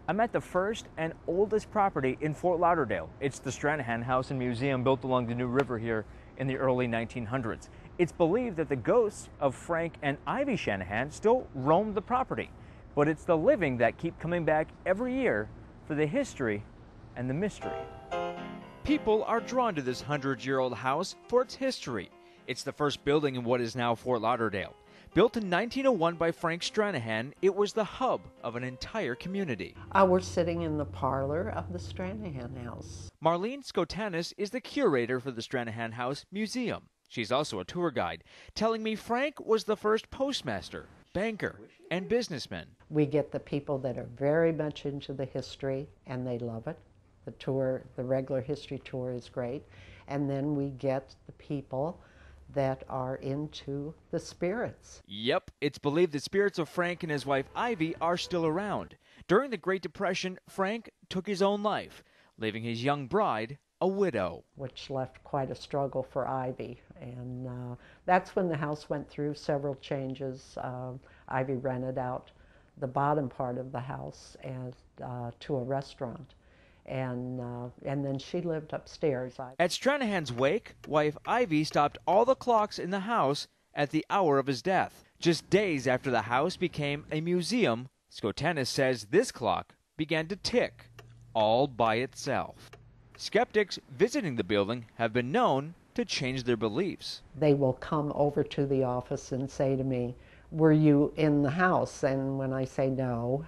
I'm at the first and oldest property in Fort Lauderdale. It's the Stranahan House and Museum built along the New River here in the early 1900s. It's believed that the ghosts of Frank and Ivy Stranahan still roam the property, but it's the living that keep coming back every year for the history and the mystery. People are drawn to this 100-year-old house for its history. It's the first building in what is now Fort Lauderdale. Built in 1901 by Frank Stranahan, it was the hub of an entire community. We're sitting in the parlor of the Stranahan House. Marlene Skotanis is the curator for the Stranahan House Museum. She's also a tour guide, telling me Frank was the first postmaster, banker, and businessman. We get the people that are very much into the history, and they love it. The tour, the regular history tour is great. And then we get the people that are into the spirits. Yep, it's believed the spirits of Frank and his wife Ivy are still around. During the Great Depression, Frank took his own life, leaving his young bride a widow. Which left quite a struggle for Ivy. And that's when the house went through several changes. Ivy rented out the bottom part of the house to a restaurant. And then she lived upstairs. At Stranahan's wake, wife Ivy stopped all the clocks in the house at the hour of his death. Just days after the house became a museum, Skotanis says this clock began to tick all by itself. Skeptics visiting the building have been known to change their beliefs. They will come over to the office and say to me, "Were you in the house?" And when I say no,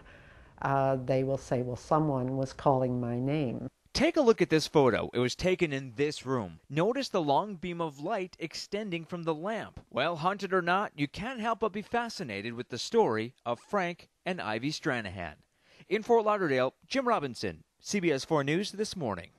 they will say, well, someone was calling my name. Take a look at this photo. It was taken in this room. Notice the long beam of light extending from the lamp. Well, haunted or not, you can't help but be fascinated with the story of Frank and Ivy Stranahan. In Fort Lauderdale, Jim Robinson, CBS 4 News This Morning.